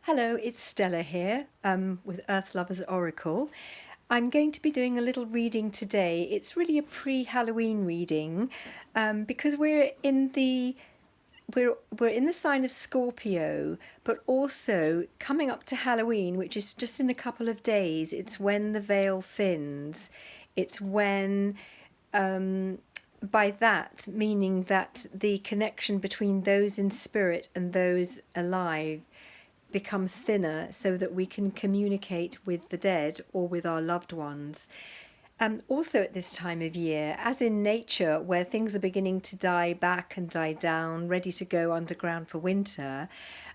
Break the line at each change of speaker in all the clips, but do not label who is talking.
Hello, it's Stella here with Earth Lovers Oracle. I'm going to be doing a little reading today. It's really a pre-Halloween reading because we're in the sign of Scorpio, but also coming up to Halloween, which is just in a couple of days. It's when the veil thins. It's when by that meaning that the connection between those in spirit and those alive becomes thinner so that we can communicate with the dead or with our loved ones. Also at this time of year, as in nature, where things are beginning to die back and die down, ready to go underground for winter,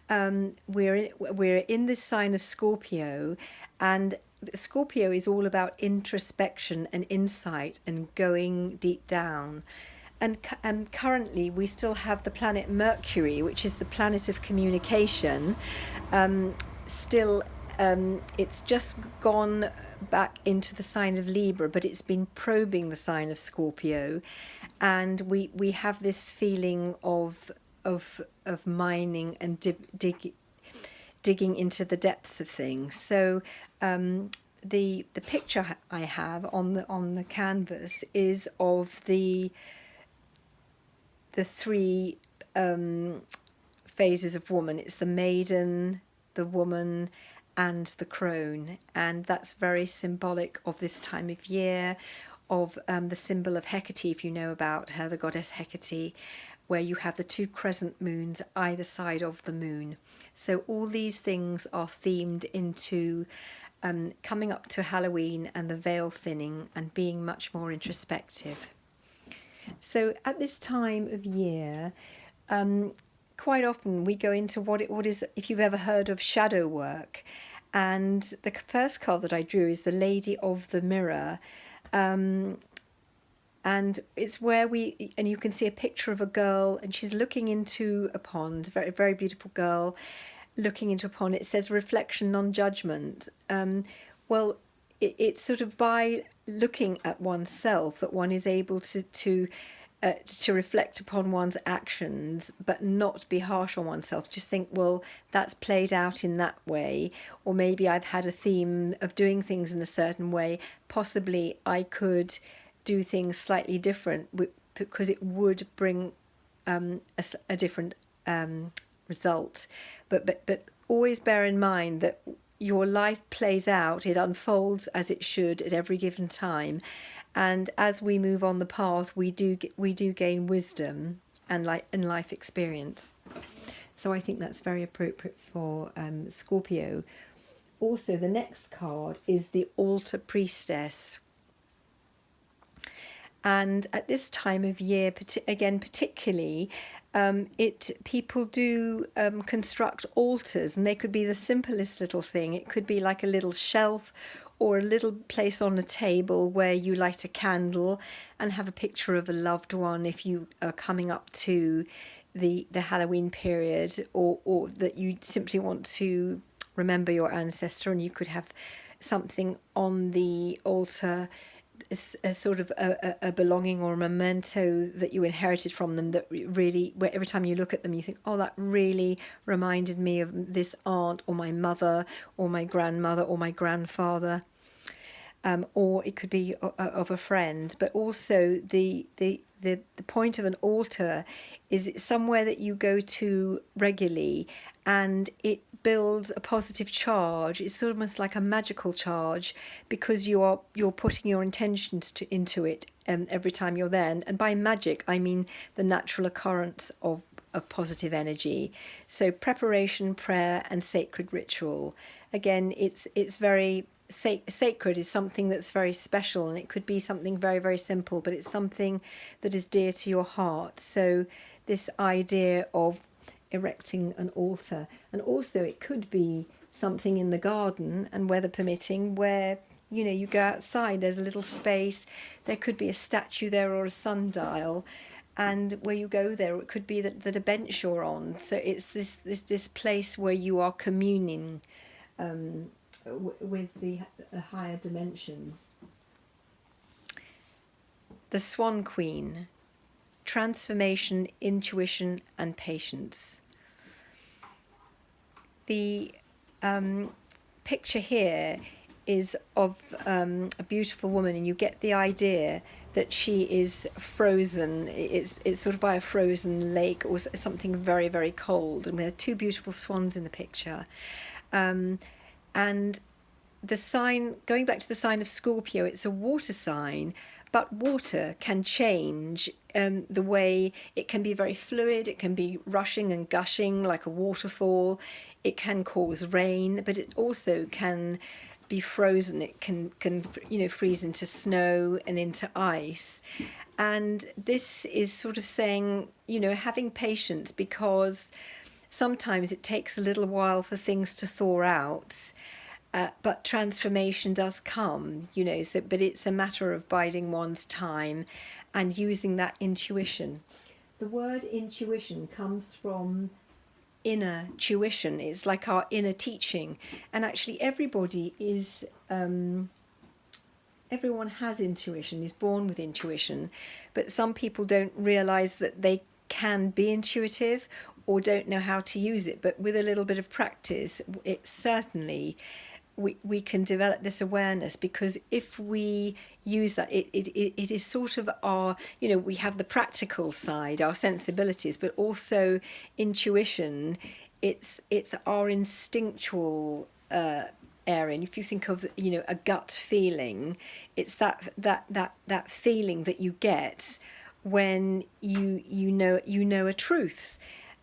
we're in this sign of Scorpio, and Scorpio is all about introspection and insight and going deep down. And currently, we still have the planet Mercury, which is the planet of communication. Still, it's just gone back into the sign of Libra, but it's been probing the sign of Scorpio, and we have this feeling of mining and digging into the depths of things. So the picture I have on the canvas is of the three phases of woman. It's the maiden, the woman, and the crone, and that's very symbolic of this time of year, of the symbol of Hecate, if you know about her, the goddess Hecate, where you have the two crescent moons either side of the moon. So all these things are themed into coming up to Halloween and the veil thinning and being much more introspective. So at this time of year, quite often we go into what is, if you've ever heard of shadow work. And the first card that I drew is the Lady of the Mirror. And it's where and you can see a picture of a girl, and she's looking into a pond, very, very beautiful girl, looking into a pond. It says reflection, non-judgment. It's sort of by looking at oneself that one is able to reflect upon one's actions, but not be harsh on oneself. Just think, well, that's played out in that way, or maybe I've had a theme of doing things in a certain way. Possibly I could do things slightly different because it would bring a different result. But always bear in mind that your life plays out, it unfolds as it should at every given time, and as we move on the path, we do gain wisdom and life experience. So I think that's very appropriate for Scorpio. Also, the next card is the Altar Priestess. And at this time of year, again, particularly, people do construct altars, and they could be the simplest little thing. It could be like a little shelf or a little place on a table where you light a candle and have a picture of a loved one if you are coming up to the Halloween period, or that you simply want to remember your ancestor, and you could have something on the altar, a sort of a belonging or a memento that you inherited from them, that really, where every time you look at them you think, oh, that really reminded me of this aunt or my mother or my grandmother or my grandfather. Or it could be of a friend. But also the point of an altar is it's somewhere that you go to regularly, and it builds a positive charge. It's almost like a magical charge, because you're putting your intentions into it every time you're there. And by magic, I mean the natural occurrence of positive energy. So preparation, prayer, and sacred ritual. Again, it's very sacred is something that's very special, and it could be something very, very simple, but it's something that is dear to your heart. So this idea of erecting an altar, and also it could be something in the garden, and weather permitting, where you go outside, there's a little space, there could be a statue there or a sundial, and where you go there, it could be that a bench you're on. So it's this place where you are communing with the higher dimensions. The Swan Queen: transformation, intuition, and patience. The picture here is of a beautiful woman, and you get the idea that she is frozen. It's sort of by a frozen lake or something very, very cold, and we have two beautiful swans in the picture. And the sign, going back to the sign of Scorpio, it's a water sign, but water can change the way it can be very fluid. It can be rushing and gushing like a waterfall. It can cause rain, but it also can be frozen. It can freeze into snow and into ice. And this is sort of saying, having patience, because sometimes it takes a little while for things to thaw out. But transformation does come, but it's a matter of biding one's time and using that intuition. The word intuition comes from inner tuition. It's like our inner teaching. And actually everybody is, everyone has intuition, is born with intuition, but some people don't realize that they can be intuitive or don't know how to use it. But with a little bit of practice, it certainly, we can develop this awareness, because if we use that, it is sort of our, we have the practical side, our sensibilities, but also intuition. It's our instinctual area. And if you think of, a gut feeling, it's that feeling that you get when you know a truth.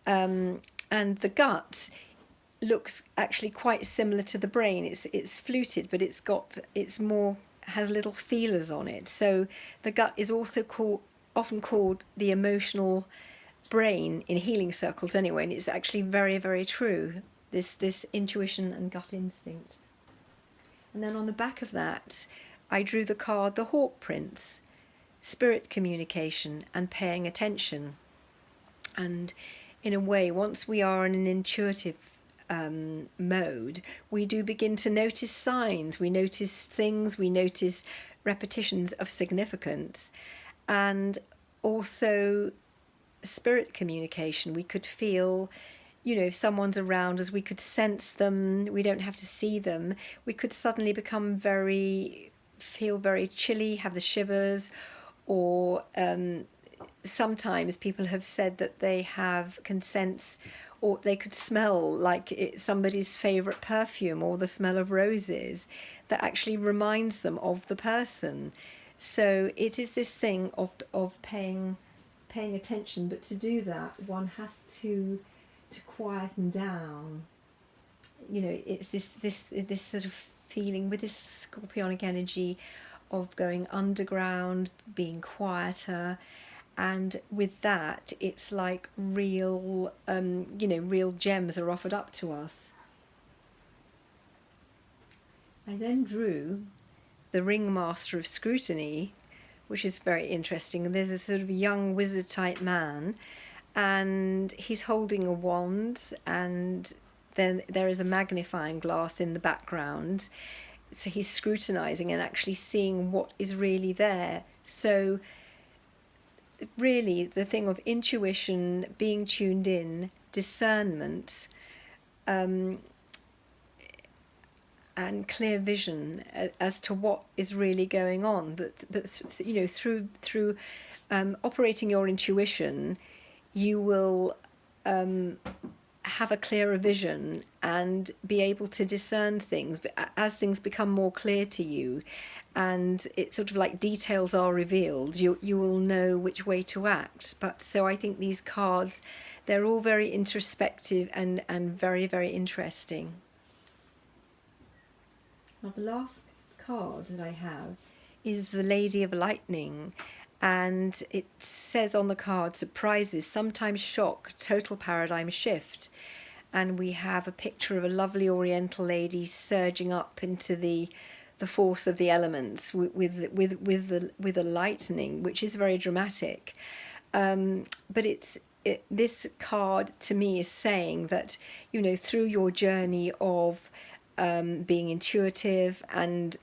And the gut looks actually quite similar to the brain. It's fluted, but it's more, has little feelers on it. So the gut is also often called the emotional brain in healing circles anyway, and it's actually very, very true, this intuition and gut instinct. And then on the back of that, I drew the card the Hawk Prince, spirit communication and paying attention. And in a way, once we are in an intuitive mode, we do begin to notice signs, we notice things, we notice repetitions of significance, and also spirit communication. We could feel, if someone's around us, we could sense them. We don't have to see them. We could suddenly feel very chilly, have the shivers, or sometimes people have said that they can sense, or they could smell like it's somebody's favorite perfume, or the smell of roses that actually reminds them of the person. So it is this thing of paying attention, but to do that, one has to quieten down. It's this sort of feeling with this scorpionic energy of going underground, being quieter. And with that, it's like real gems are offered up to us. I then drew the Ringmaster of Scrutiny, which is very interesting. There's a sort of young wizard type man, and he's holding a wand, and then there is a magnifying glass in the background. So he's scrutinizing and actually seeing what is really there. So really the thing of intuition, being tuned in, discernment, and clear vision as to what is really going on. But through operating your intuition, you will have a clearer vision and be able to discern things. But as things become more clear to you, and it's sort of like details are revealed, you will know which way to act. But so I think these cards, they're all very introspective and very, very interesting. Now the last card that I have is the Lady of Lightning, and it says on the card, surprises, sometimes shock, total paradigm shift. And we have a picture of a lovely oriental lady surging up into the force of the elements with the lightning, which is very dramatic. But this card to me is saying that, through your journey of being intuitive and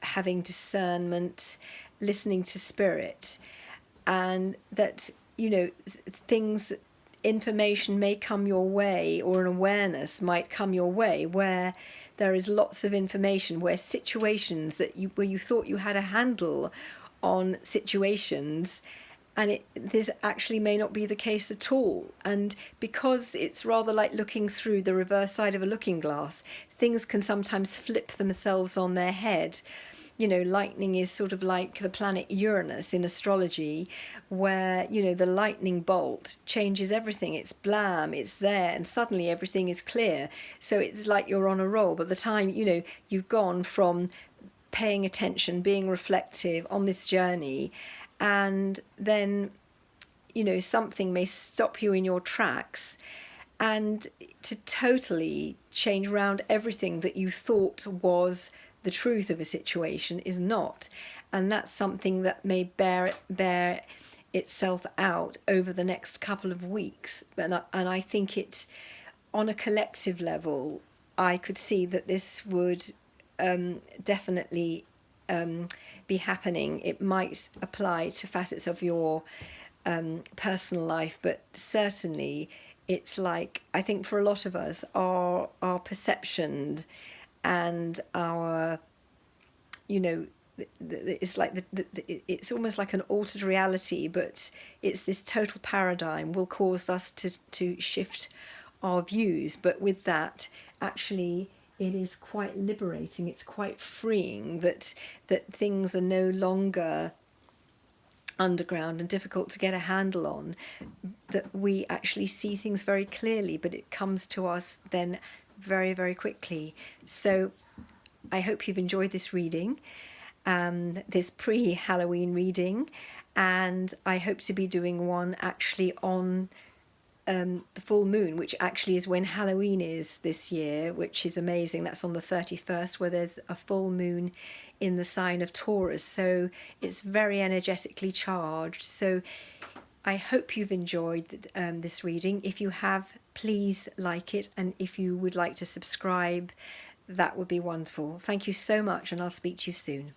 having discernment, listening to spirit, and that things, information may come your way, or an awareness might come your way, where there is lots of information, where situations where you thought you had a handle on situations, and this actually may not be the case at all. And because it's rather like looking through the reverse side of a looking glass, things can sometimes flip themselves on their head. Lightning is sort of like the planet Uranus in astrology, where, the lightning bolt changes everything. It's blam, it's there, and suddenly everything is clear. So it's like you're on a roll. By the time, you've gone from paying attention, being reflective on this journey, and then, something may stop you in your tracks and to totally change around everything that you thought was the truth of a situation is not. And that's something that may bear itself out over the next couple of weeks. And I think it, on a collective level, I could see that this would definitely be happening. It might apply to facets of your personal life, but certainly it's like, I think for a lot of us, our perceptions and our, it's like it's almost like an altered reality, but it's this total paradigm will cause us to shift our views. But with that, actually, it is quite liberating. It's quite freeing that things are no longer underground and difficult to get a handle on, that we actually see things very clearly, but it comes to us then very, very quickly. So I hope you've enjoyed this reading, this pre-Halloween reading, and I hope to be doing one actually on the full moon, which actually is when Halloween is this year, which is amazing. That's on the 31st, where there's a full moon in the sign of Taurus. So it's very energetically charged. So I hope you've enjoyed this reading. If you have, please like it. And if you would like to subscribe, that would be wonderful. Thank you so much, and I'll speak to you soon.